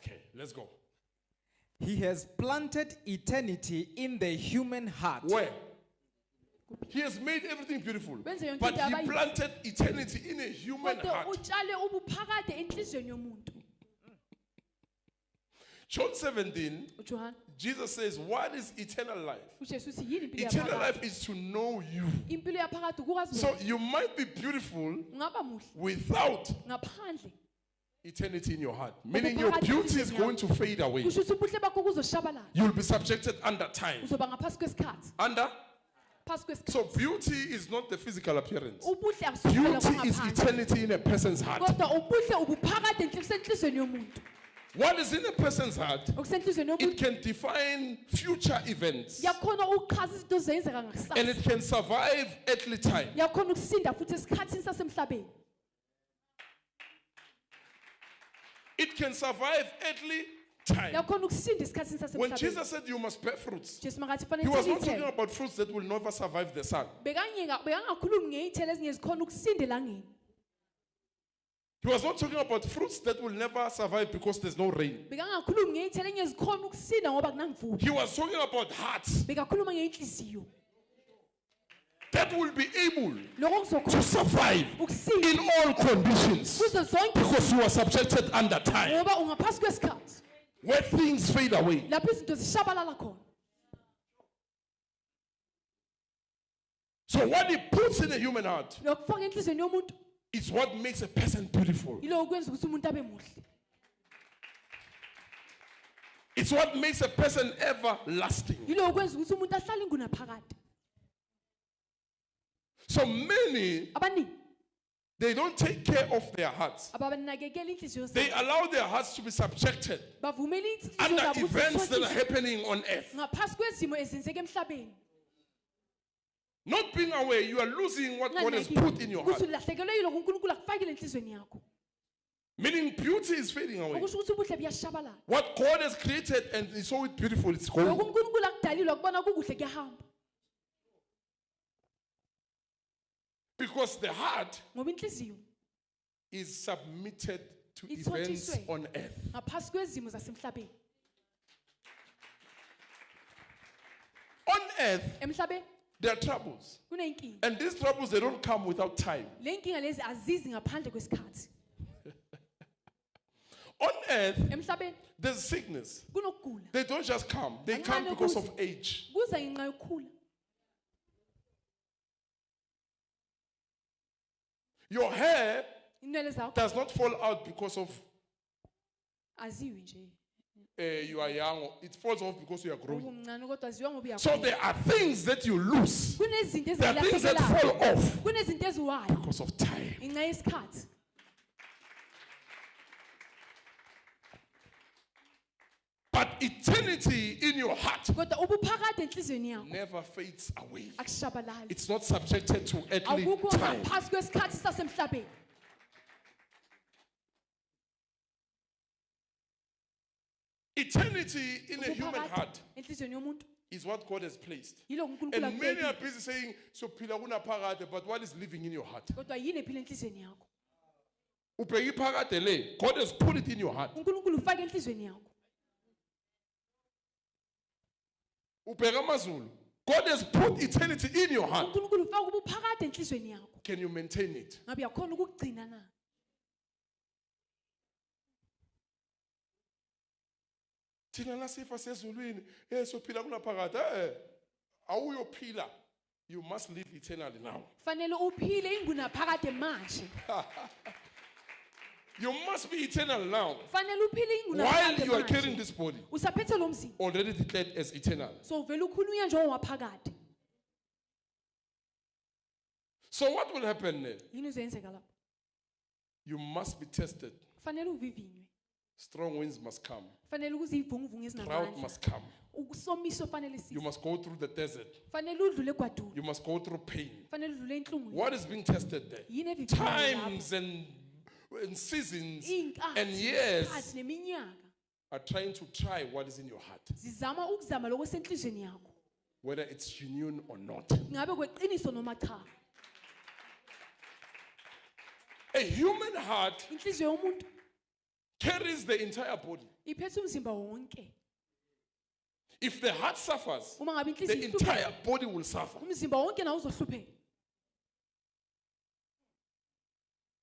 Okay, let's go. He has planted eternity in the human heart. Where? He has made everything beautiful. Wenze yonke But into he abayiyo. planted eternity in a human Kodwa heart. utshale ubuphakade enhlizweni yomuntu. John 17, uJohn Jesus says, what is eternal life? uJesu uthi yini impilo Eternal yaphakade? life is to know you. Impilo yaphakade ukwazi So wena. you might be beautiful Ungaba muhle without ngaphandle. eternity in your heart. Meaning your beauty is going to fade away. Kusho ukuthi ubuhle bakho kuzoshabalala. You'll be subjected under time. Uzoba ngaphansi kwesikhathi. Under? Phasi kwesikhathi. So beauty is not the physical appearance. Ubuhle akusukela Beauty is ngaphandle. eternity in a person's heart. Kodwa ubuhle ubuphakade enhlizweni yomuntu. What is in a person's heart, Okusenhlizweni it yomuntu can define future events. yakhona ukuchaza izinto zenzeka And ngakusasa. it can survive earthly time. Yakhona ukusinda futhi esikhathini sasemhlabeni. It can survive earthly time. Yakhona ukusinda esikhathini When sasemhlabeni. Jesus said you must bear fruits, Jesu makathi he fanele was not talking sithele. about fruits that will never survive the sun. Bekangakhulumi ngeyithelo ezinye zikhona ukusinda elangeni. He was not talking about fruits that will never survive because there's no rain. Bekangakhulumi ngeyithelo ezinye zikhona ukusinda ngoba kunamvula. He was talking about hearts Bekakhuluma ngeyinhliziyo. that will be able Lokho to kuzokhona survive ukusinda in all conditions kuzo zonke because you are subjected under time ngoba ungaphasi kwesikhathi. where things fade away. Lapho izinto zishabalala khona. So what he puts in a human heart Lokufaka enhlizweni yomuntu is what makes a person beautiful. yilo ukwenza ukuthi umuntu abe muhle. It's what makes a person everlasting. Yilo ukwenza ukuthi umuntu ahlale ngunaphakade. So many, Abaningi they don't take care of their hearts. ababanakekela inhliziyo They zabo. allow their hearts to be subjected Bavumela inhliziyo under zabo ukuthi events that are zithoniswe happening on earth. ngaphasi kwezimo ezenzeka emhlabeni. Not being aware, you are losing what God has put in your heart. Ukuthi ulahlekelwe yilo uNkulunkulu akufakile enhlizweni yakho. Meaning beauty is fading away. Okusho ukuthi ubuhle buyashabalala. What God has created and He saw it beautiful, it's Lokho gone. uNkulunkulu akudalile ukubona kukuhle kuyahamba. Because the heart Ngoba inhliziyo is submitted to It's events what you say. on earth. ngaphasi kwezimo zasemhlabeni. On earth, Emhlabeni there are troubles. kuneyinkinga. And these troubles, they don't come without time. Le nkinga lezi azizi ngaphandle kwesikhathi. On earth, Emhlabeni there's sickness. kunokugula. They don't just come. They come because of age. Kuza ngenxa yokukhula. Your hair Inwele zakho does not fall out because of aziwi nje. you are young. It falls off because you are growing. Umncane kodwa aziwa ngoba So uyakhula. there are things that you lose. Kunezinto There are things that ezilahlekelayo. fall off Kunezinto eziwayo because of time. ngenxa yesikhathi. But eternity in your heart Kodwa ubuphakade enhlizweni yakho never fades away. akushabalali. It's not subjected to earthly Awukho time. ngaphasi kwesikhathi sasemhlabeni. Eternity in a human Ubuphakade heart enhlizweni yomuntu is what God has placed. yilo uNkulunkulu And many are akubekile. busy saying, so phila kunaphakade, but what is living in your heart? Kodwa yini ephila enhlizweni yakho? Ubheka iphakade le, God has put it in your heart. uNkulunkulu ufake enhlizweni yakho. Ubheka amazulu, God has put eternity in your heart. uNkulunkulu ufake ubuphakade enhlizweni yakho. Can you maintain it? Ngabe yakhona ukugcina na? Thina nasifa sezulwini, sophila kunaphakade. Awuyophila. You must live eternally now. Fanele uphile ingunaphakade manje. You must be eternal now. Fanele uphile While ingunaphakade you are carrying manje. this body, Usaphethe lo mzimba. already declared as eternal. So vele ukhulunywa njengowaphakade. So what will happen then? Yini uzenzeka lapho? You must be tested. Fanele uvivinywe. Strong winds must come. Fanele ukuzivunguvunga Drought ezinamandla. must come. Ukusomiso fanele You sisi. must go through the desert. Fanele udlule egwadule. You must go through pain. Fanele udlule enhlungwini. What is being tested there? Yini evivinywe lapho? Times and seasons Iy'nkathi, and years isikhathi neminyaka are trying to try what is in your heart, zizama ukuzama lokwesenhlizweni yakho. whether it's genuine or not. Ngabe kweqiniso noma cha. A human heart Inhliziyo yomuntu carries the entire body. iphethe umzimba wonke. If the heart suffers, Uma ngabe the inhliziyo entire ihlupheka, body will suffer. umzimba wonke nawo uzohlupheka.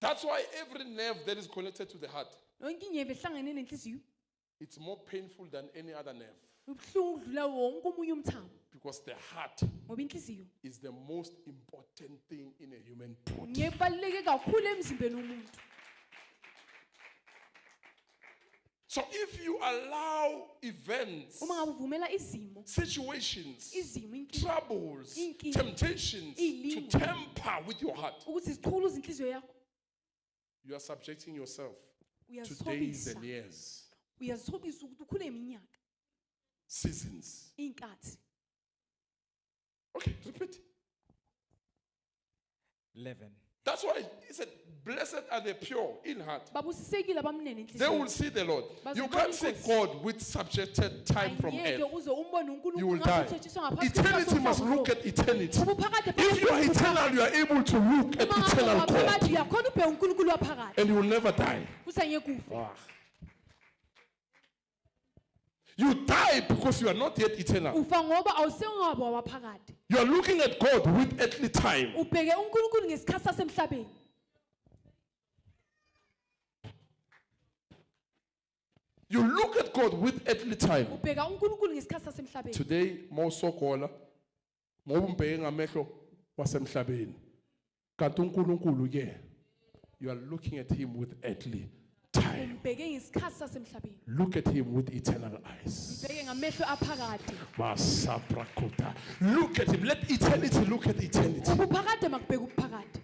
That's why every nerve that is connected to the heart, Yonke inyeva ehlangene nenhliziyo it's more painful than any other nerve. ubuhlungu udlula wonke omunye umthamo Because the heart ngoba inhliziyo is the most important thing in a human body. ngebaluleke kakhulu emzimbeni womuntu. So if you allow events, Uma ngabe uvumela izimo, situations, izimo, inkinga troubles, Inkinga. temptations to Iy'lingo. tamper with your heart, ukuthi zichuluze inhliziyo yakho, you are subjecting yourself to days uyazithobisa, and years, uyazithobisa ukuthi ukhule iminyaka, seasons. iy'nkathi. Okay, repeat. 11. That's why he said, blessed are the pure in heart. Babusisekile abamnene They will inhliziyo. see the Lord. You Bazobona can't see iNkosi. God with subjected time from Angeke earth. uze umbone uNkulunkulu You will ngabe die. uthethiswa ngaphansi Eternity kwesandla must somhlaba look at eternity. ubuphakade If you are eternal, you are able to look at eternal God. phakathi uyakhona ubheka uNkulunkulu waphakade And you will never die. futhi angeke ufe. You die because you are not yet eternal. Ufa ngoba awusengabo waphakade. You are looking at God with earthly time. Ubheke uNkulunkulu ngesikhathi sasemhlabeni. You look at God with earthly time. Ubheka uNkulunkulu ngesikhathi sasemhlabeni. Today, mawusogola ngoba umbheke ngamehlo wasemhlabeni. Kanti uNkulunkulu ke, you are looking at him with earthly time. Ubheke ngesikhathi sasemhlabeni. Look at him with eternal eyes. Ubheke ngamehlo aphakade. Masaprakota. Look at him. Let eternity look at eternity. Ubuphakade makubheka ubuphakade.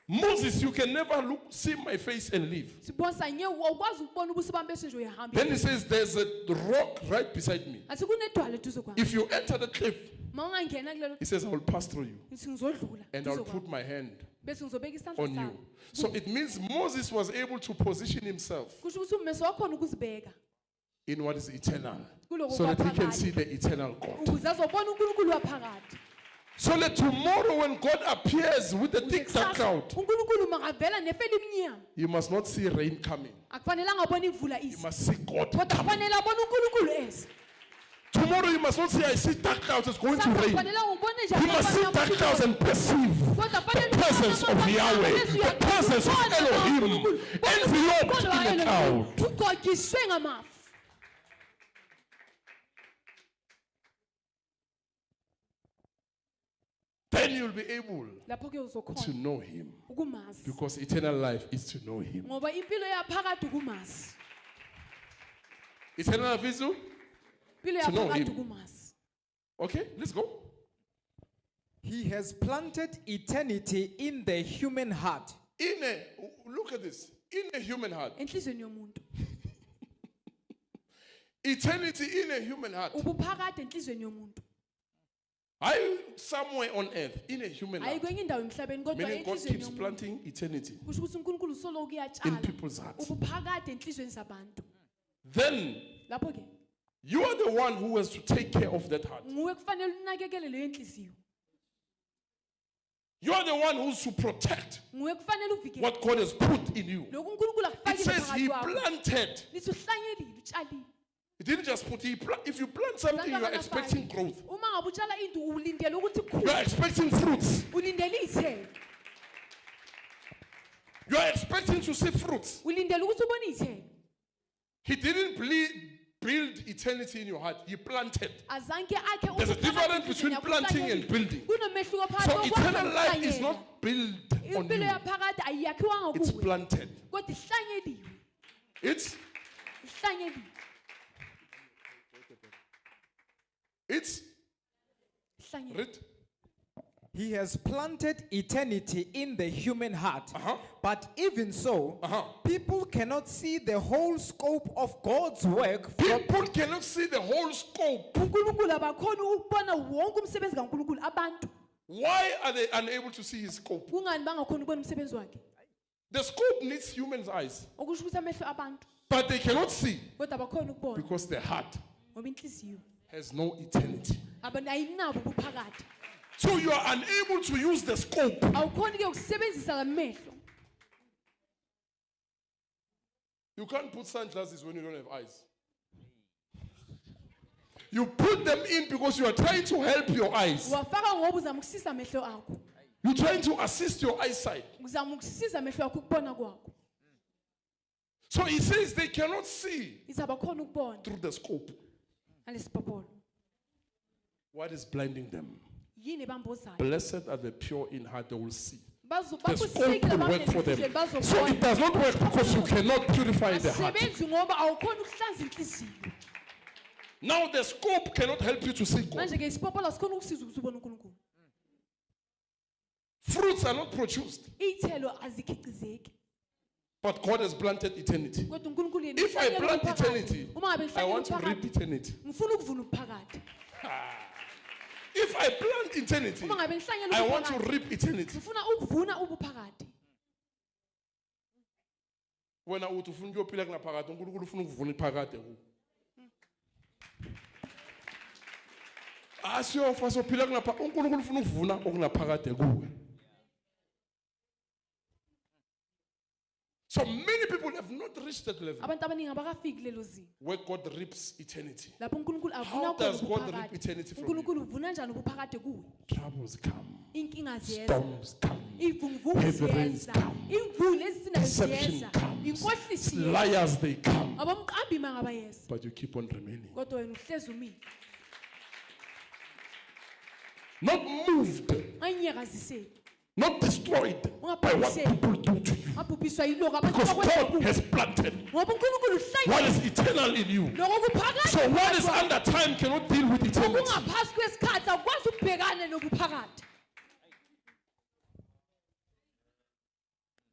Moses, you can never see my face and leave. Sibonisa ngeke ukwazi ukubona ubuso bami bese nje uyahamba. Then he says, there's a rock right beside me. Athi kunedwala eduze kwami. If you enter the cliff, Mawungangena kulelo he says, I will pass through you ngithi ngizodlula. and I'll put my hand Bese ngizobeka isandla on you. sami. So it means Moses was able to position himself Kusho ukuthi umeso wakhona ukuzibeka in what is eternal kuloko so that he can kwaphakade. see the eternal God. Ukuze azobona uNkulunkulu waphakade. So that tomorrow when God appears with the thick dark cloud, uNkulunkulu makavela nefeli emnyama. you must not see rain coming. Akufanelanga abone imvula You isi. must see God Kodwa coming. kufanele abone uNkulunkulu ese. Tomorrow you must not say, I see dark clouds, it's going to Sasa rain. kufanele ubone nje You must see dark clouds and perceive the presence of Yahweh, the presence of Elohim, enveloped in the cloud. Ugogiswe ngamafu. Then you'll be able Lapho ke to uzokhona know him. ukumazi. Because eternal life is to know him. Ngoba impilo yaphakade ukumazi. Eternal life is to? Impilo To know yaphakade him. ukumazi. Okay, let's go. He has planted eternity in the human heart. Look at this. In a human heart. Enhlizweni yomuntu. Eternity in a human heart. Ubuphakade enhlizweni yomuntu. Are you somewhere on earth in a human Hayi heart? kwenye indawo emhlabeni kodwa Meaning God enhlizweni keeps yomuntu. planting eternity Kusho ukuthi uNkulunkulu solo in uyatshala. people's hearts. Ubuphakade enhlizweni zabantu. Then Lapho ke you are the one who has to take care of that heart. nguwe kufanele unakekele leyo enhliziyo. You are the one who's to protect Nguwe kufanele uvikele. what God has put in you. Lokhu uNkulunkulu It akufakile says he phakathi kwakho. planted. Lithi uhlanyelile, utshalile. He didn't just put, if you plant something, you are expecting growth. Uma ngabe utshala into ulindele ukuthi You ikhule. are expecting fruits. Ulindele izithelo. You are expecting to see fruits. Ulindele ukuthi ubone izithelo. He didn't build eternity in your heart. He planted. Azanke akhe There's a ubuphakade difference enhlizweni between yakho, planting and uhlanyelile. building. Kunomehluko phakathi So kokwakha eternal life is nokuhlanyela. not built on Impilo you. yaphakade ayiyakhiwanga It's kuwe. planted. Kodwa ihlanyeliwe. It's Ihlanyeliwe. Ihlanyeliwe. read. He has planted eternity in the human heart. Uh-huh. But even so, Uh-huh. people cannot see the whole scope of God's work from, People cannot see the whole scope. uNkulunkulu abakhona ukubona wonke umsebenzi kaNkulunkulu abantu. Why are they unable to see his scope? Kungani bangakhona ukubona umsebenzi wakhe? The scope needs humans' eyes, Okusho ukuthi amehlo abantu but they cannot see kodwa abakhona ukubona because their heart ngoba inhliziyo has no eternity. abantu ayinabo ubuphakade. So you are unable to use the scope Awukhona ke ukusebenzisa lamehlo You can't put sunglasses when you don't have eyes. You put them in because you are trying to help your eyes. Uwafaka ngoba uzama ukusisa amehlo akho. You're trying to assist your eyesight. Uzama ukusiza amehlo akho ukubona kwakho. So he says they cannot see Izaba khona ukubona through the scope. alesipopolo. What is blinding them? Yini bambozayo? Blessed are the pure in heart, they will see. Bazo The scope bakusikile will work for them. bazo. So it does not work because you cannot purify the heart. Asebenzi ngoba awukhona ukuhlanza inhliziyo. Now the scope cannot help you to see God. Manje ke isipopolo sikhona ukusiza ukuthi ubone uNkulunkulu. Fruits are not produced, Iy'thelo azikhicizeki. but God has planted eternity. Kodwa uNkulunkulu yena If I uhlanyela plant ubuphakade. eternity, Uma ngabe I ngihlanyela want to reap ubuphakade, eternity. ngifuna ukuvuna ubuphakade. If I plant eternity, Uma ngabe ngihlanyela I want to ubuphakade, reap eternity. ngifuna ukuvuna ubuphakade. Wena uthi ufuna ukuyophila kunaphakade, uNkulunkulu ufuna ukuvuna iphakade kuwe. Asiyofa sophila kunaphakade, uNkulunkulu ufuna ukuvuna okunaphakade kuwe. So many people have not reached that level Abantu abaningi abakafiki lelo zinga. where God reaps eternity. Lapho uNkulunkulu avuna How khona does God reap ubuphakade. eternity from you? uNkulunkulu uvuna njani ubuphakade kuwe? Troubles come, Inkinga ziyeza. storms come, Ivunguvungu heavy rains ziyeza. come, Imvula ezisinayo deception ziyeza. comes, Inkohlisi yeza. liars they come, Abamqambi mangabayeza. but you keep on remaining. Kodwa wena uhlezi umile. Not moved, Angiyakaziseki. not destroyed by what people do to you. Abhubhiswa yiloko abantu Because abakwenza God kuwe. has planted Ngoba uNkulunkulu what uhlanyela is eternal in you. lokho kuphakade. So what is under time cannot deal with eternity. Okungaphansi kwesikhathi akwazi ukubhekana nobuphakade.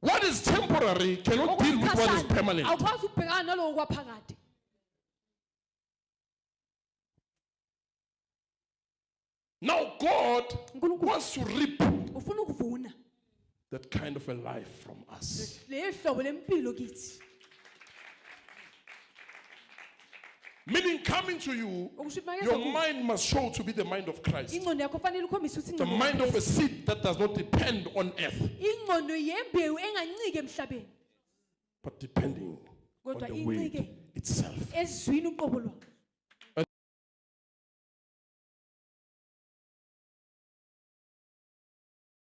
What is temporary cannot deal with what is permanent. Akwazi ukubhekana naloko kwaphakade. Now God wants to reap Ufuna ukuvuna that kind of a life from us. le hlobo lempilo kithi. Meaning coming to you, Okusho ukuthi your makeza mind must show to be the mind of Christ. ingqondo yakho fanele ukhombise ukuthi The ingqondo mind of a yakho- seed that does not depend on earth, ingqondo yembewu engancike emhlabeni but depending on kodwa the word incike itself. ezwini uqobo lwakho.